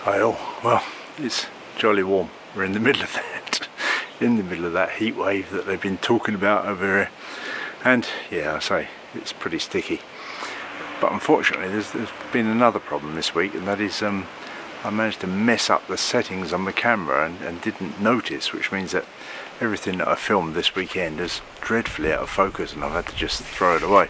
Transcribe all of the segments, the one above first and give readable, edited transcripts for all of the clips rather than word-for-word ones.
Hi all. Well, it's jolly warm. We're in the middle of that, heat wave that they've been talking about over here. And yeah, I say it's pretty sticky. But unfortunately, there's been another problem this week, and that is I managed to mess up the settings on my camera and didn't notice, which means that everything that I filmed this weekend is dreadfully out of focus, and I've had to just throw it away.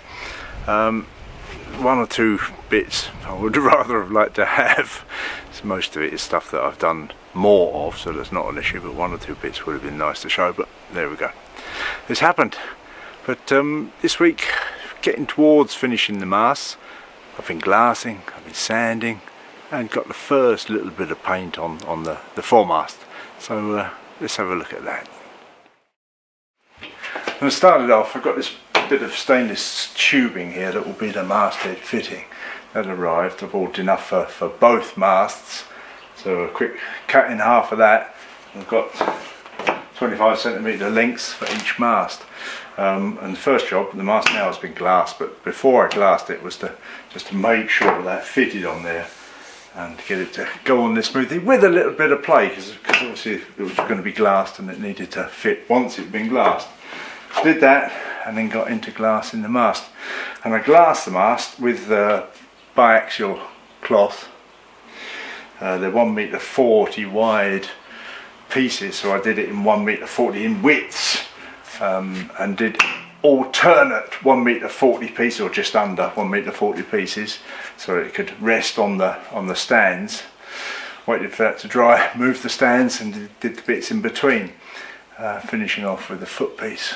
One or two bits I would rather have liked to have. So most of it is stuff that I've done more of, so that's not an issue, but one or two bits would have been nice to show, but there we go. It's happened. But this week, getting towards finishing the mast, I've been glassing, I've been sanding, and got the first little bit of paint on the foremast. So let's have a look at that. And to start it off, I've got this bit of stainless tubing here that will be the masthead fitting. That arrived. I've bought enough for both masts, so a quick cut in half of that. I've got 25cm lengths for each mast. And the first job, the mast now has been glassed, but before I glassed it was just to make sure that fitted on there and get it to go on there smoothly with a little bit of play, because obviously it was going to be glassed and it needed to fit once it had been glassed. Did that and then got into glassing the mast, and I glassed the mast with biaxial cloth. They're 1m40 wide pieces, so I did it in 1m40 in widths, and did alternate 1m40 pieces, or just under 1m40 pieces, so it could rest on the stands. Waited for that to dry, moved the stands, and did the bits in between, finishing off with the foot piece.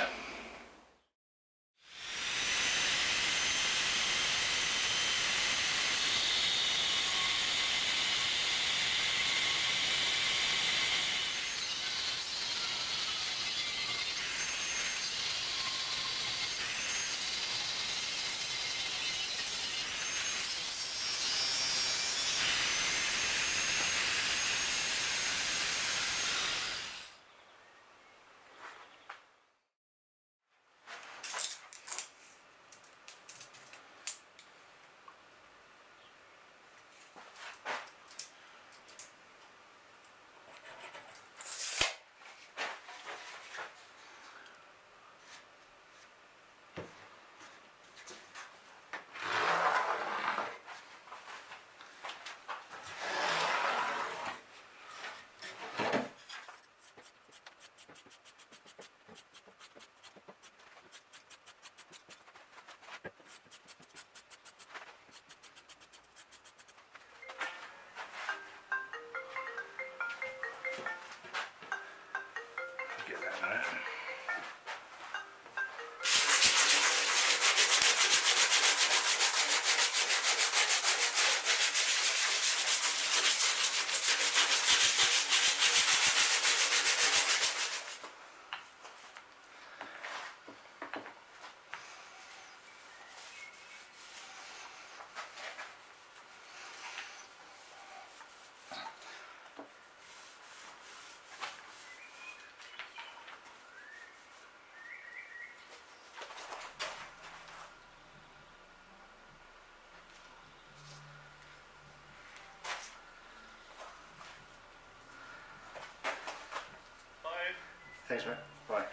Thanks, mate. Bye.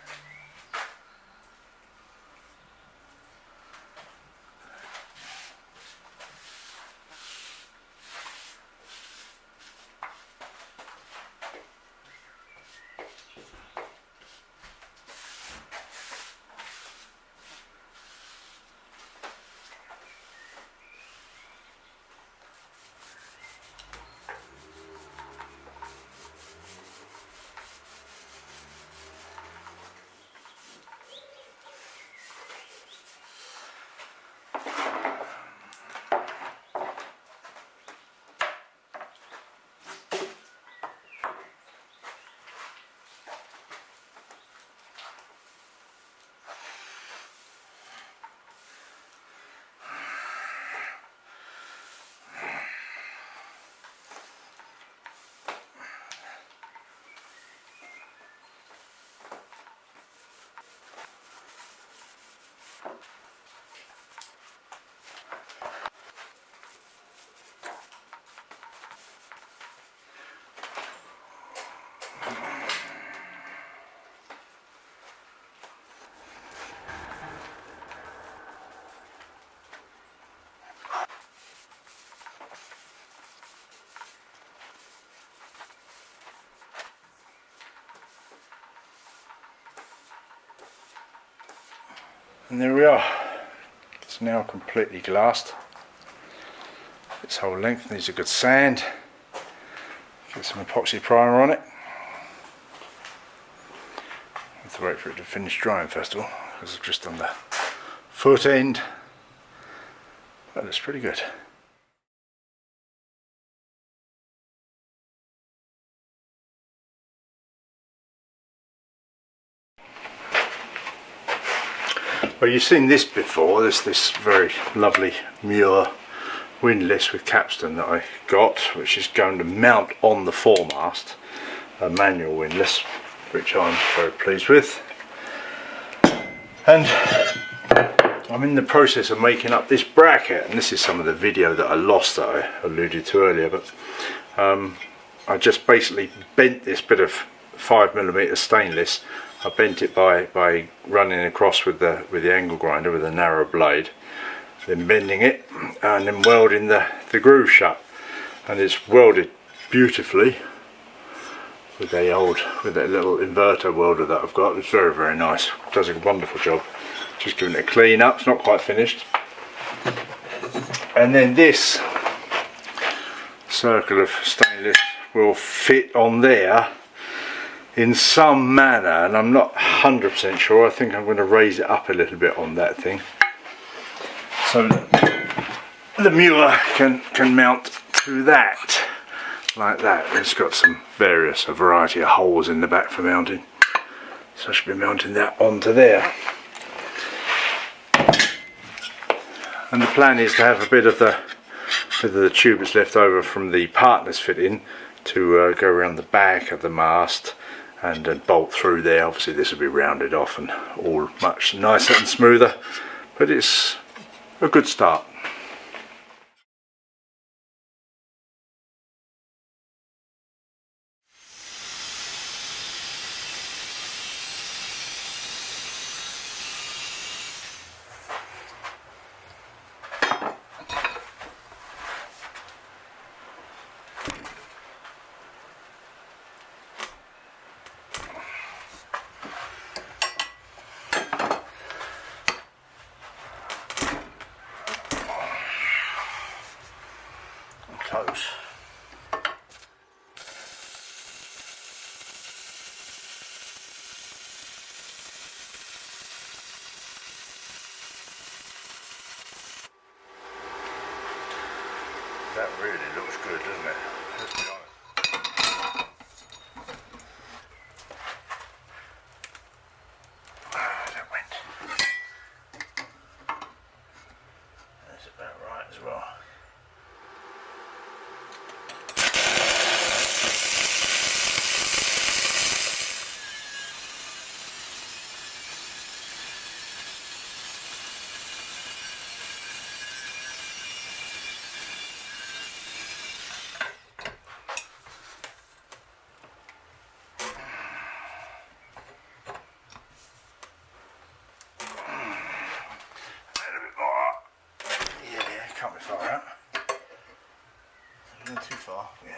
And there we are. It's now completely glassed. Its whole length needs a good sand. Get some epoxy primer on it. I have to wait for it to finish drying first of all, because I've just done the foot end. That looks pretty good. Well, you've seen this before, this very lovely Muir windlass with capstan that I got, which is going to mount on the foremast, a manual windlass, which I'm very pleased with. And I'm in the process of making up this bracket, and this is some of the video that I lost that I alluded to earlier, but I just basically bent this bit of 5mm stainless. I bent it by running across with the angle grinder with a narrow blade, then bending it and then welding the groove shut, and it's welded beautifully with that little inverter welder that I've got. It's very, very nice. It does a wonderful job. Just giving it a clean up. It's not quite finished. And then this circle of stainless will fit on there in some manner, and I'm not 100% sure. I think I'm going to raise it up a little bit on that thing, so the Muir can mount to that, like that. It's got a variety of holes in the back for mounting, so I should be mounting that onto there. And the plan is to have a bit of the tube that's left over from the partner's fitting to go around the back of the mast and bolt through there. Obviously this will be rounded off and all much nicer and smoother, but it's a good start. Close. That really looks good, doesn't it? Let's be honest. That went. That's about right as well. Can't be far out. A little too far. Yeah.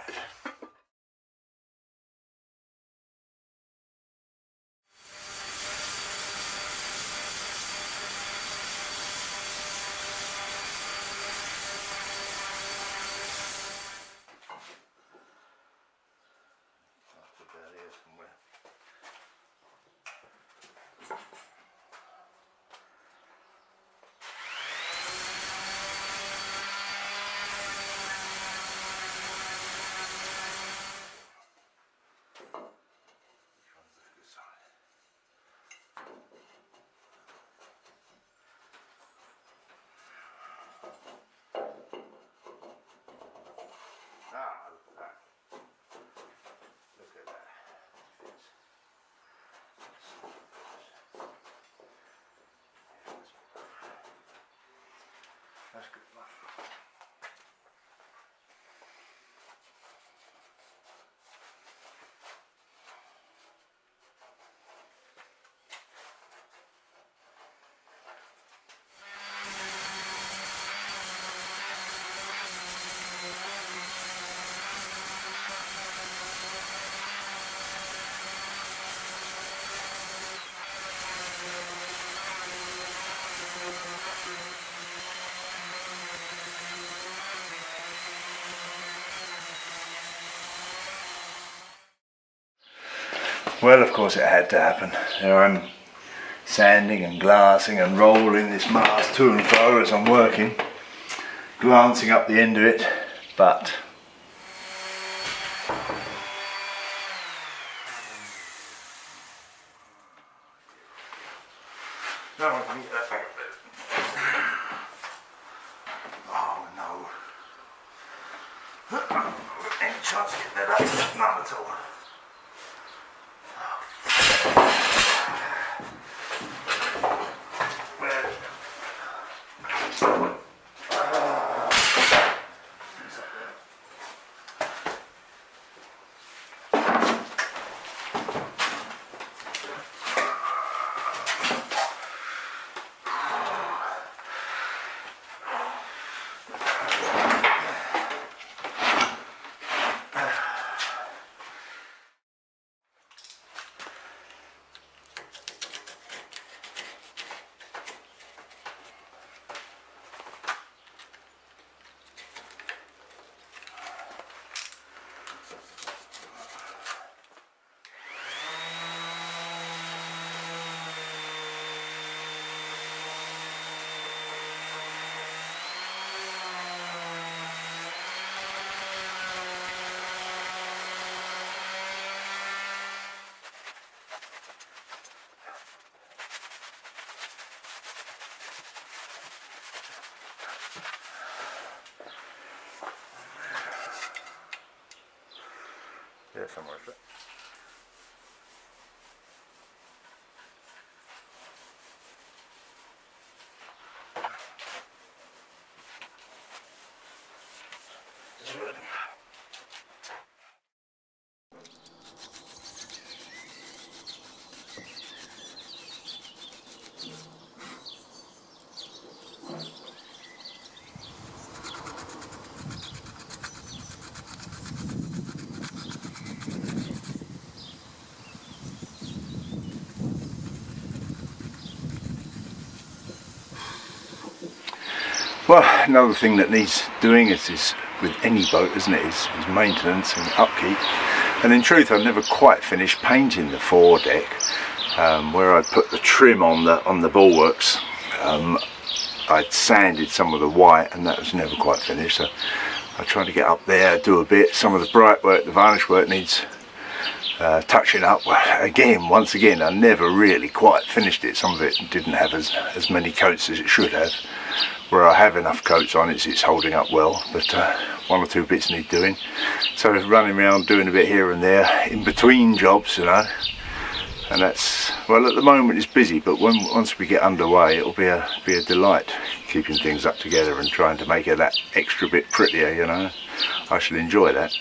That's good enough. Well, of course it had to happen. There I'm sanding and glassing and rolling this mast to and fro as I'm working, glancing up the end of it, but no, I can get that back a bit. Oh no. Any chance to get that up? None at all. Yeah, somewhere with it. Well, another thing that needs doing is with any boat, isn't it, is maintenance and upkeep. And in truth, I've never quite finished painting the foredeck, where I put the trim on the bulwarks. I'd sanded some of the white, and that was never quite finished. So I tried to get up there, do a bit. Some of the bright work, the varnish work needs touching up. Once again, I never really quite finished it. Some of it didn't have as many coats as it should have. Where I have enough coats on it, it's holding up well, but one or two bits need doing. So running around doing a bit here and there in between jobs, you know. And that's, well, at the moment it's busy, but once we get underway, it'll be a delight keeping things up together and trying to make it that extra bit prettier, you know. I shall enjoy that.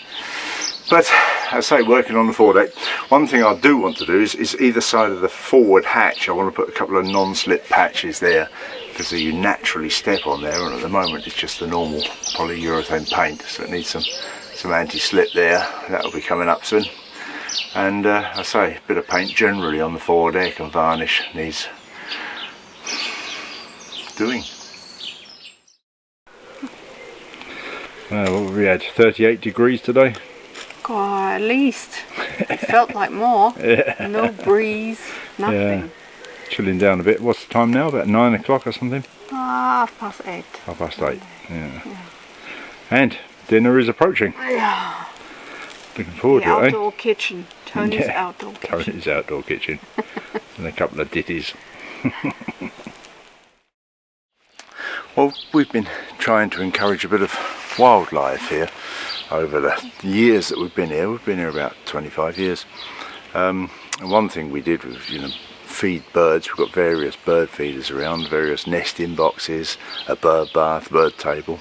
But as I say, working on the foredeck, one thing I do want to do is either side of the forward hatch, I want to put a couple of non-slip patches there, because you naturally step on there, and at the moment it's just the normal polyurethane paint, so it needs some anti-slip there. That'll be coming up soon. And I say, a bit of paint generally on the foredeck and varnish needs doing. What we had, 38 degrees today? God, at least. It felt like more. Yeah. No breeze, nothing. Yeah. Chilling down a bit. What's the time now? About 9 o'clock or something? 8:30. 8:30, yeah. And dinner is approaching. Yeah. Looking forward The to it, outdoor kitchen. Tony's outdoor kitchen. Tony's outdoor kitchen. And a couple of ditties. Well, we've been trying to encourage a bit of wildlife here over the years that we've been here. We've been here about 25 years. And one thing we did was, feed birds. We've got various bird feeders around, various nesting boxes, a bird bath, bird table.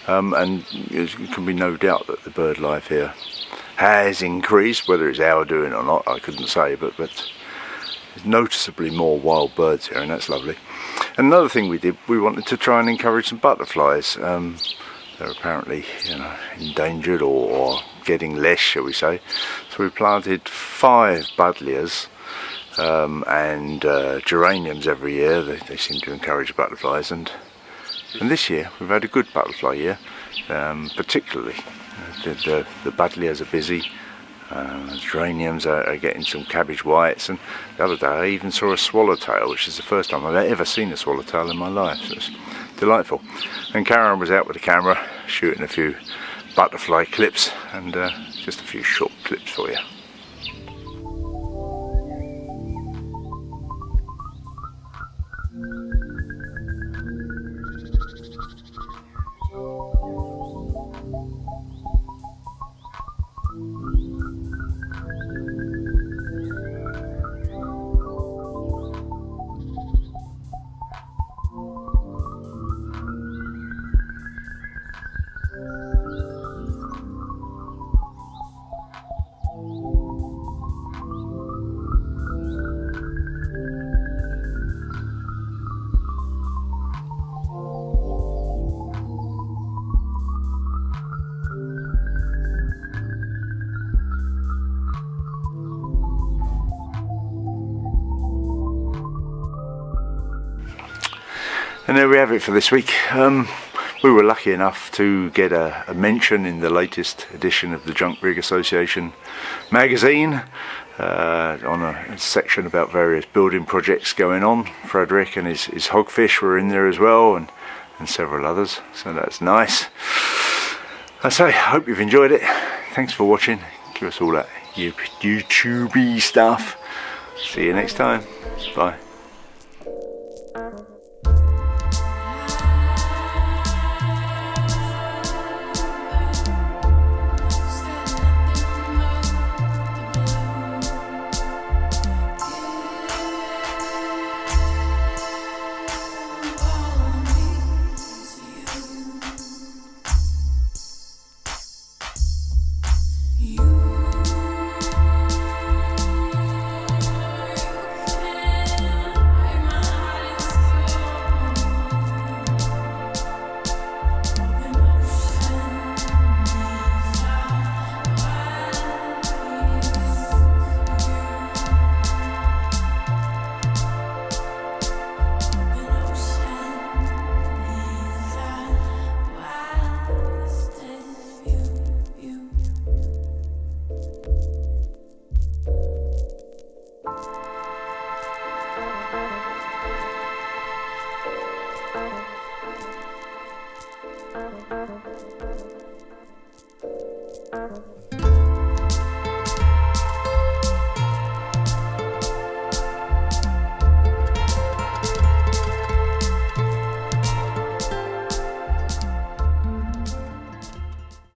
And there can be no doubt that the bird life here has increased, whether it's our doing or not, I couldn't say, but there's noticeably more wild birds here, and that's lovely. And another thing we did, we wanted to try and encourage some butterflies. They're apparently, endangered or getting less, shall we say. So we planted 5 buddleias and geraniums every year. They seem to encourage butterflies, and this year we've had a good butterfly year, particularly. The buddleias are busy, Geraniums are getting some cabbage whites, and the other day I even saw a swallowtail, which is the first time I've ever seen a swallowtail in my life, so it's delightful. And Karin was out with the camera shooting a few butterfly clips, and just a few short clips for you. And there we have it for this week. We were lucky enough to get a mention in the latest edition of the Junk Rig Association magazine on a section about various building projects going on. Frederick and his hogfish were in there as well, and several others, so that's nice. I say, hope you've enjoyed it. Thanks for watching. Give us all that YouTube-y stuff. See you next time. Bye.